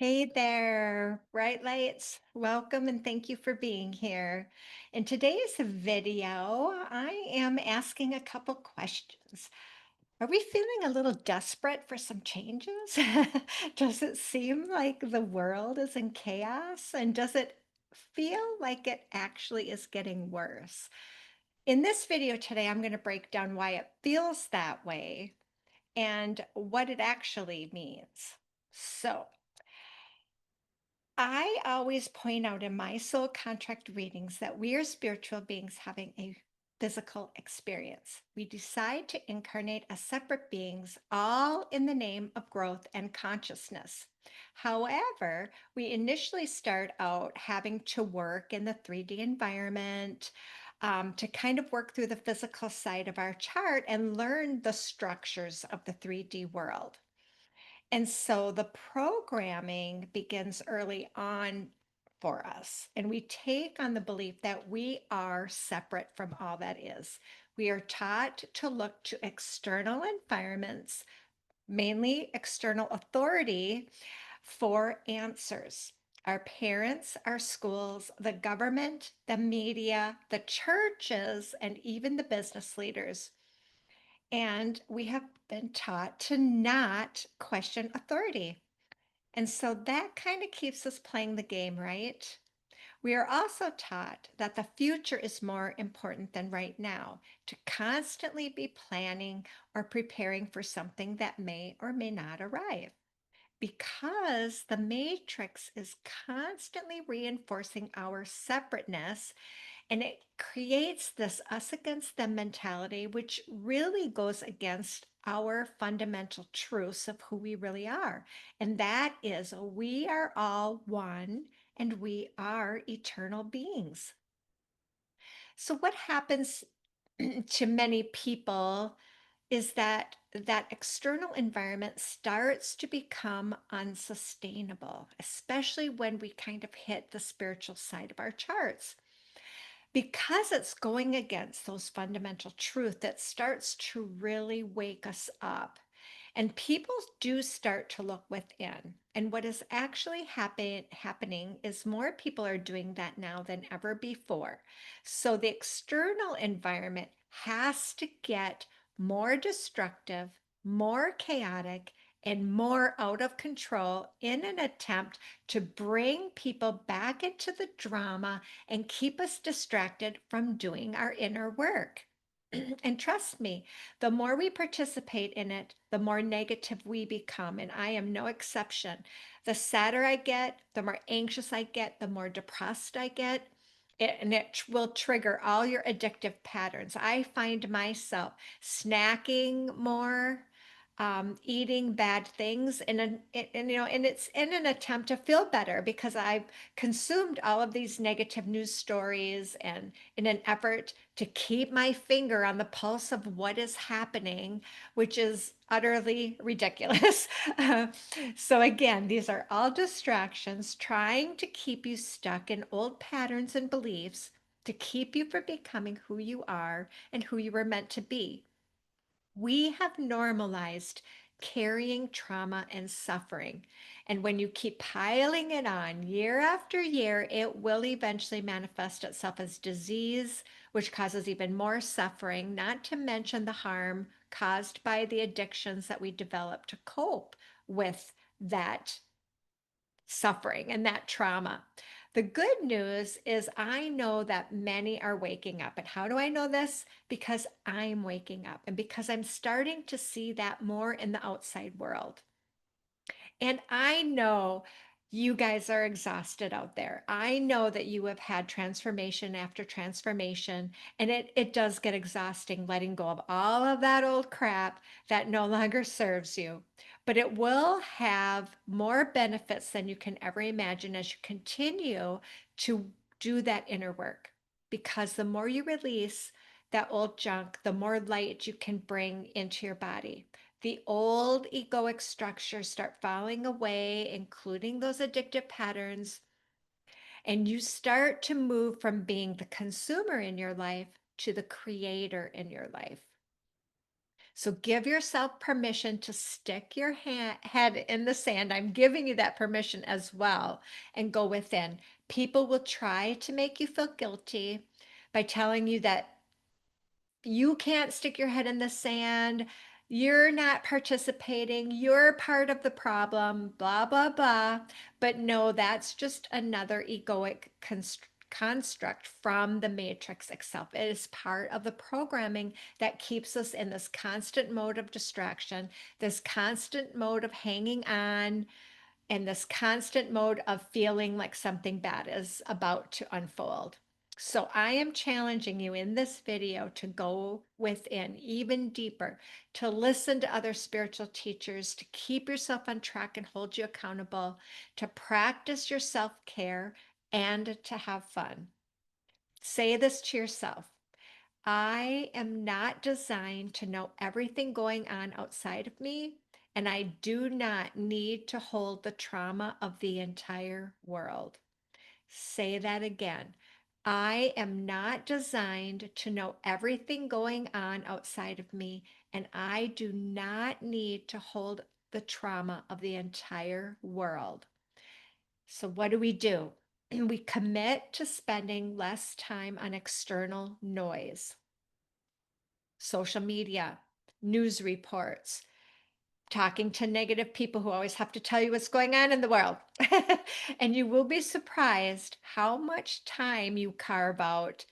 Hey there, bright lights. Welcome and thank you for being here. In today's video, I am asking a couple questions. Are we feeling a little desperate for some changes? Does it seem like the world is in chaos? And does it feel like it actually is getting worse? In this video today, I'm going to break down why it feels that way and what it actually means. So, I always point out in my soul contract readings that we are spiritual beings having a physical experience. We decide to incarnate as separate beings, all in the name of growth and consciousness. However, we initially start out having to work in the 3D environment to kind of work through the physical side of our chart and learn the structures of the 3D world. And so the programming begins early on for us. And we take on the belief that we are separate from all that is. We are taught to look to external environments, mainly external authority, for answers. Our parents, our schools, the government, the media, the churches, and even the business leaders. And we have been taught to not question authority. And so that kind of keeps us playing the game, right? We are also taught that the future is more important than right now, to constantly be planning or preparing for something that may or may not arrive. Because the matrix is constantly reinforcing our separateness, and it creates this us against them mentality, which really goes against our fundamental truths of who we really are. And that is, we are all one and we are eternal beings. So, what happens to many people is that that external environment starts to become unsustainable, especially when we kind of hit the spiritual side of our charts, because it's going against those fundamental truths that starts to really wake us up. And people do start to look within. And what is actually happening is more people are doing that now than ever before. So the external environment has to get more destructive, more chaotic, and more out of control in an attempt to bring people back into the drama and keep us distracted from doing our inner work. And trust me, the more we participate in it, the more negative we become. And I am no exception. The sadder I get, the more anxious I get, the more depressed I get. And it will trigger all your addictive patterns. I find myself snacking more, eating bad things, and it's in an attempt to feel better because I've consumed all of these negative news stories, and in an effort to keep my finger on the pulse of what is happening, which is utterly ridiculous. So, again, these are all distractions trying to keep you stuck in old patterns and beliefs to keep you from becoming who you are and who you were meant to be. We have normalized carrying trauma and suffering. And when you keep piling it on year after year, it will eventually manifest itself as disease, which causes even more suffering, not to mention the harm caused by the addictions that we develop to cope with that suffering and that trauma. The good news is I know that many are waking up. And how do I know this? Because I'm waking up and because I'm starting to see that more in the outside world. And I know you guys are exhausted out there. I know that you have had transformation after transformation, and it does get exhausting letting go of all of that old crap that no longer serves you. But it will have more benefits than you can ever imagine as you continue to do that inner work. Because the more you release that old junk, the more light you can bring into your body. The old egoic structures start falling away, including those addictive patterns, and you start to move from being the consumer in your life to the creator in your life. So give yourself permission to stick your head in the sand. I'm giving you that permission as well, and go within. People will try to make you feel guilty by telling you that you can't stick your head in the sand. You're not participating. You're part of the problem, blah, blah, blah. But no, that's just another egoic construct from the matrix itself. It is part of the programming that keeps us in this constant mode of distraction, this constant mode of hanging on, and this constant mode of feeling like something bad is about to unfold. So I am challenging you in this video to go within even deeper, to listen to other spiritual teachers, to keep yourself on track and hold you accountable, to practice your self-care, and to have fun. Say this to yourself: I am not designed to know everything going on outside of me, and I do not need to hold the trauma of the entire world. Say that again. I am not designed to know everything going on outside of me, and I do not need to hold the trauma of the entire world. So, what do? We commit to spending less time on external noise, social media, news reports, talking to negative people who always have to tell you what's going on in the world. And you will be surprised how much time you carve out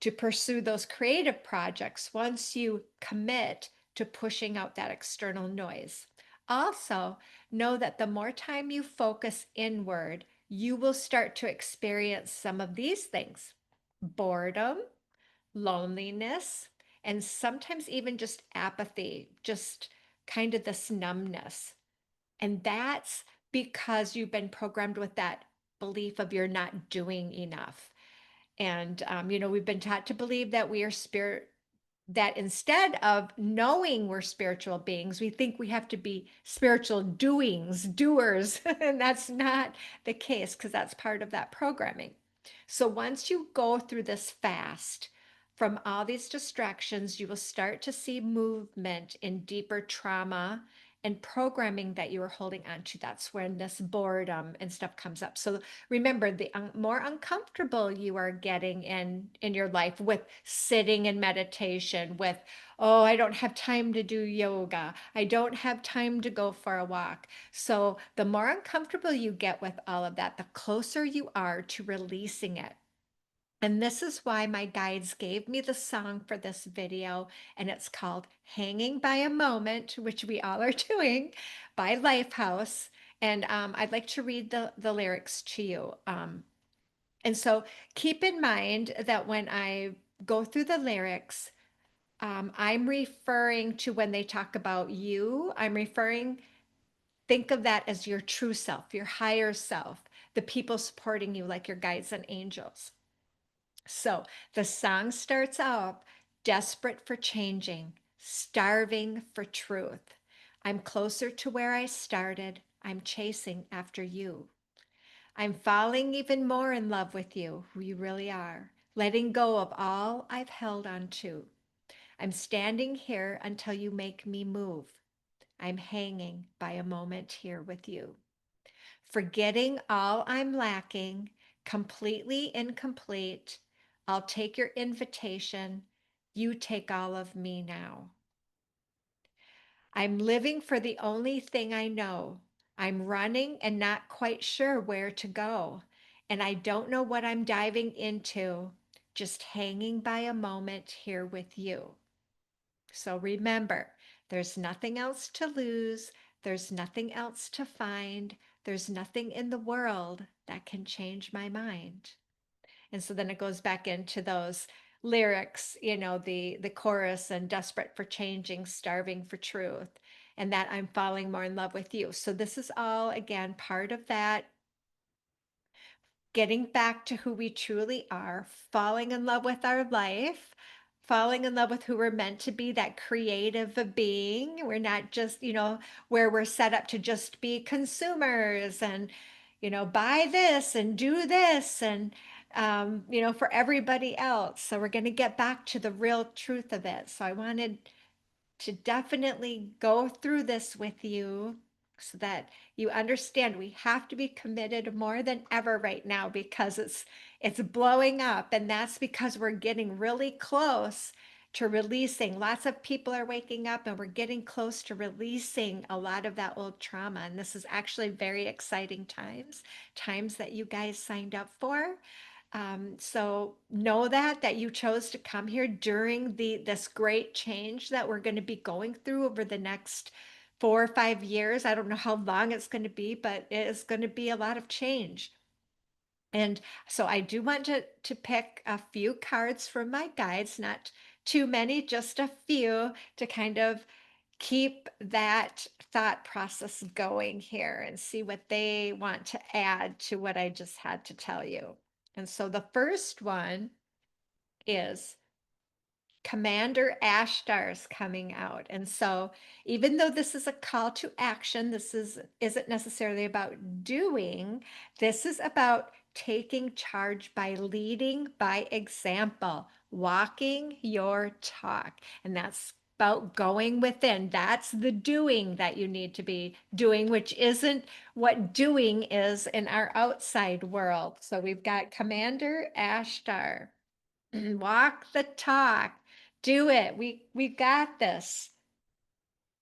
to pursue those creative projects once you commit to pushing out that external noise. Also, know that the more time you focus inward, you will start to experience some of these things: boredom, loneliness, and sometimes even just apathy, just kind of this numbness. And that's because you've been programmed with that belief of you're not doing enough. And, we've been taught to believe that we are spirit, that instead of knowing we're spiritual beings, we think we have to be spiritual doers. And that's not the case, because that's part of that programming. So once you go through this fast from all these distractions, you will start to see movement in deeper trauma and programming that you are holding on to. That's when this boredom and stuff comes up. So remember, the more uncomfortable you are getting in your life with sitting in meditation, with, oh, I don't have time to do yoga, I don't have time to go for a walk. So the more uncomfortable you get with all of that, the closer you are to releasing it. And this is why my guides gave me the song for this video, and it's called Hanging by a Moment, which we all are doing, by Lifehouse. And I'd like to read the lyrics to you. And so keep in mind that when I go through the lyrics, I'm referring to, when they talk about you, think of that as your true self, your higher self, the people supporting you, like your guides and angels. So the song starts out: desperate for changing, starving for truth. I'm closer to where I started. I'm chasing after you. I'm falling even more in love with you, who you really are, letting go of all I've held on to. I'm standing here until you make me move. I'm hanging by a moment here with you. Forgetting all I'm lacking, completely incomplete. I'll take your invitation. You take all of me now. I'm living for the only thing I know. I'm running and not quite sure where to go. And I don't know what I'm diving into, just hanging by a moment here with you. So remember, there's nothing else to lose. There's nothing else to find. There's nothing in the world that can change my mind. And so then it goes back into those lyrics, the chorus, and desperate for changing, starving for truth, and that I'm falling more in love with you. So this is all, again, part of that getting back to who we truly are, falling in love with our life, falling in love with who we're meant to be, that creative being. We're not just, where we're set up to just be consumers and, buy this and do this and, for everybody else. So we're going to get back to the real truth of it. So I wanted to definitely go through this with you so that you understand we have to be committed more than ever right now because it's blowing up, and that's because we're getting really close to releasing. Lots of people are waking up and we're getting close to releasing a lot of that old trauma, and this is actually very exciting times that you guys signed up for. So know that you chose to come here during this great change that we're going to be going through over the next 4 or 5 years. I don't know how long it's going to be, but it is going to be a lot of change. And so I do want to pick a few cards from my guides, not too many, just a few to kind of keep that thought process going here and see what they want to add to what I just had to tell you. And so the first one is Commander Ashtar's coming out. And so even though this is a call to action, isn't necessarily about doing, this is about taking charge by leading by example, walking your talk. And that's about going within. That's the doing that you need to be doing, which isn't what doing is in our outside world. So we've got Commander Ashtar. Walk the talk. Do it. We got this.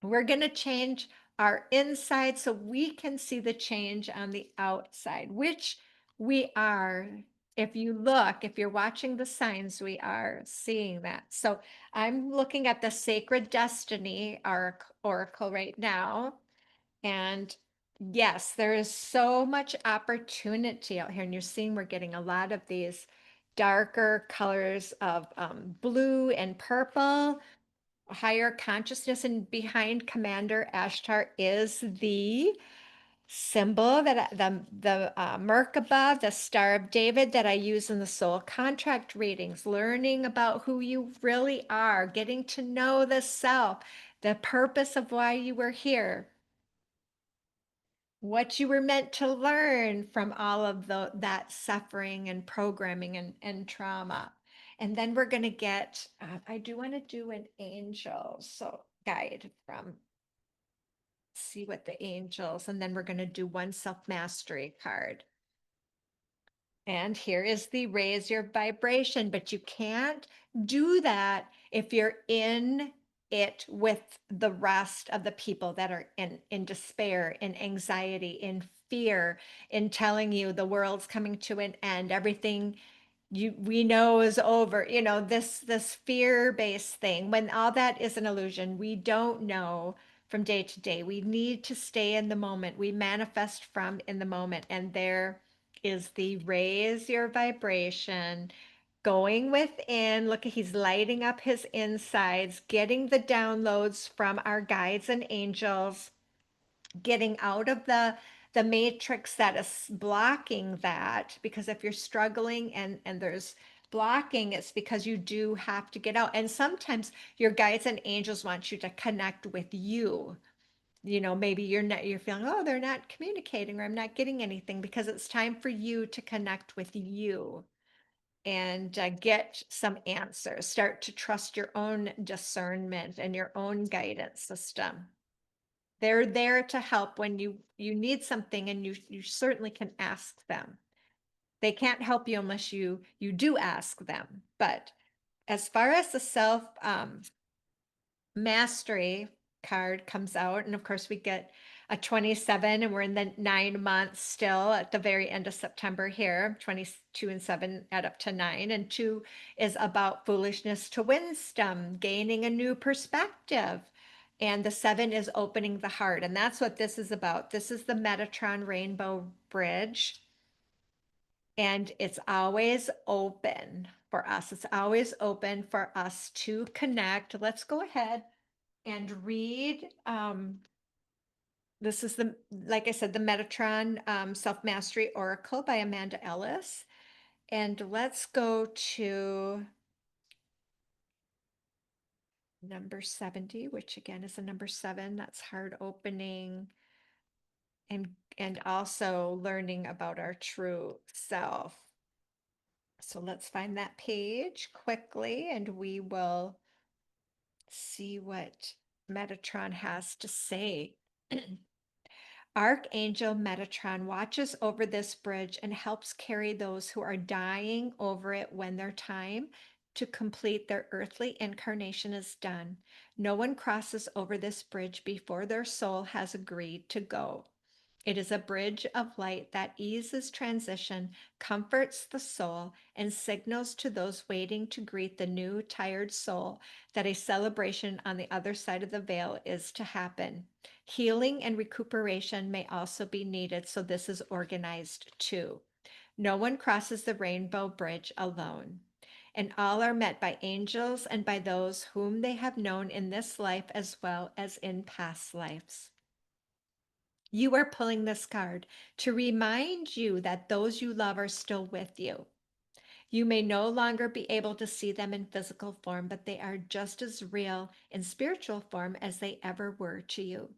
We're going to change our inside so we can see the change on the outside, which we are. If you look, if you're watching the signs, we are seeing that. So I'm looking at the Sacred Destiny Oracle right now. And yes, there is so much opportunity out here. And you're seeing we're getting a lot of these darker colors of blue and purple, higher consciousness. And behind Commander Ashtar is the symbol that the Merkaba, the Star of David that I use in the soul contract readings, learning about who you really are, getting to know the self, the purpose of why you were here, what you were meant to learn from all of that suffering and programming and trauma. And then we're going to get, I do want to do an angel, so guide from, see what the angels, and then we're going to do one self-mastery card. And here is the raise your vibration, but you can't do that if you're in it with the rest of the people that are in despair, in anxiety, in fear, in telling you the world's coming to an end, everything we know is over, this fear-based thing. When all that is an illusion, we don't know from day to day. We need to stay in the moment. We manifest from in the moment. And there is the raise your vibration, going within. Look, he's lighting up his insides, getting the downloads from our guides and angels, getting out of the matrix that is blocking that. Because if you're struggling and there's blocking, it's because you do have to get out. And sometimes your guides and angels want you to connect with you. Maybe you're feeling, oh, they're not communicating, or I'm not getting anything, because it's time for you to connect with you and get some answers. Start to trust your own discernment and your own guidance system. They're there to help when you need something, and you certainly can ask them. They can't help you unless you do ask them. But as far as the self mastery card comes out, and of course we get a 27, and we're in the 9 months still at the very end of September here. 22 and 7 add up to 9, and 2 is about foolishness to wisdom, gaining a new perspective. And the 7 is opening the heart, and that's what this is about. This is the Metatron Rainbow Bridge, and it's always open for us. It's always open for us to connect. Let's go ahead and read. This is like I said, the Metatron Self-Mastery Oracle by Amanda Ellis. And let's go to number 70, which again is the number 7. That's heart opening and also learning about our true self. So let's find that page quickly, and we will see what Metatron has to say. Archangel Metatron watches over this bridge and helps carry those who are dying over it when their time to complete their earthly incarnation is done. No one crosses over this bridge before their soul has agreed to go. It is a bridge of light that eases transition, comforts the soul, and signals to those waiting to greet the new, tired soul that a celebration on the other side of the veil is to happen. Healing and recuperation may also be needed, so this is organized too. No one crosses the rainbow bridge alone. And all are met by angels and by those whom they have known in this life as well as in past lives. You are pulling this card to remind you that those you love are still with you. You may no longer be able to see them in physical form, but they are just as real in spiritual form as they ever were to you.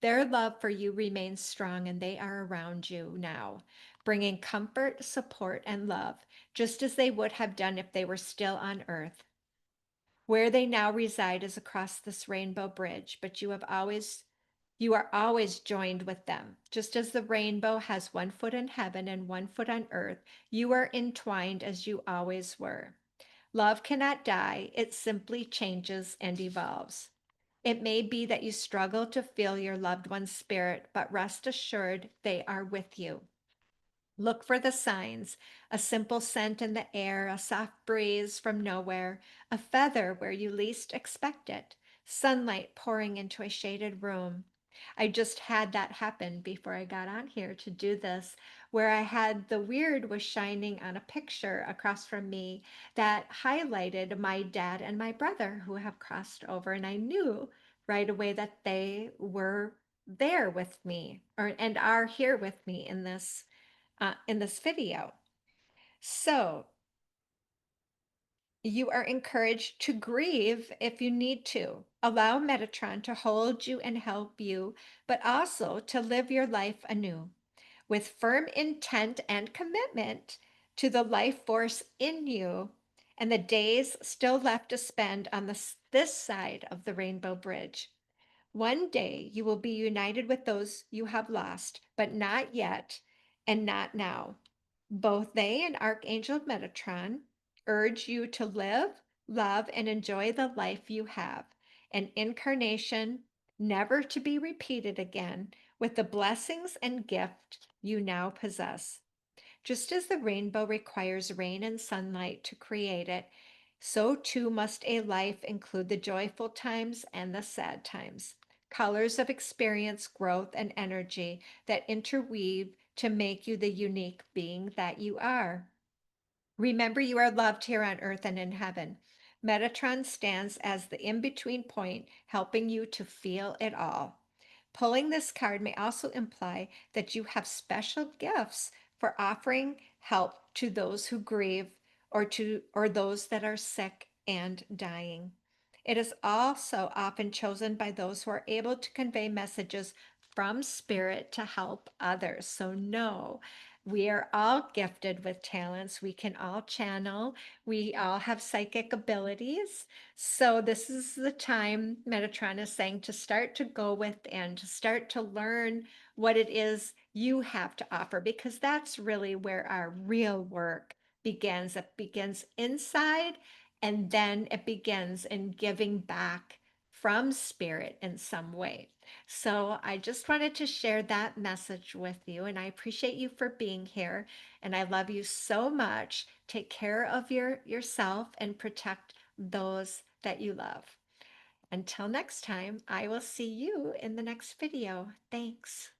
Their love for you remains strong, and they are around you now, bringing comfort, support, and love, just as they would have done if they were still on earth. Where they now reside is across this rainbow bridge, but you are always joined with them. Just as the rainbow has one foot in heaven and one foot on earth, you are entwined as you always were. Love cannot die, it simply changes and evolves. It may be that you struggle to feel your loved one's spirit, but rest assured they are with you. Look for the signs: a simple scent in the air, a soft breeze from nowhere, a feather where you least expect it, sunlight pouring into a shaded room. I just had that happen before I got on here to do this, where I had the weird was shining on a picture across from me that highlighted my dad and my brother who have crossed over. And I knew right away that they were there with me and are here with me in this video. So you are encouraged to grieve if you need to. Allow Metatron to hold you and help you, but also to live your life anew with firm intent and commitment to the life force in you and the days still left to spend on this side of the Rainbow Bridge. One day you will be united with those you have lost, but not yet and not now. Both they and Archangel Metatron urge you to live, love, and enjoy the life you have, an incarnation never to be repeated again, with the blessings and gift you now possess. Just as the rainbow requires rain and sunlight to create it, so too must a life include the joyful times and the sad times, colors of experience, growth, and energy that interweave to make you the unique being that you are. Remember, you are loved here on earth and in heaven. Metatron stands as the in between point, helping you to feel it all. Pulling this card may also imply that you have special gifts for offering help to those who grieve or those that are sick and dying. It is also often chosen by those who are able to convey messages from spirit to help others. So know we are all gifted with talents. We can all channel. We all have psychic abilities. So this is the time Metatron is saying to start to go within, to start to learn what it is you have to offer, because that's really where our real work begins. It begins inside, and then it begins in giving back from spirit in some way. So I just wanted to share that message with you, and I appreciate you for being here, and I love you so much. Take care of yourself and protect those that you love. Until next time, I will see you in the next video. Thanks.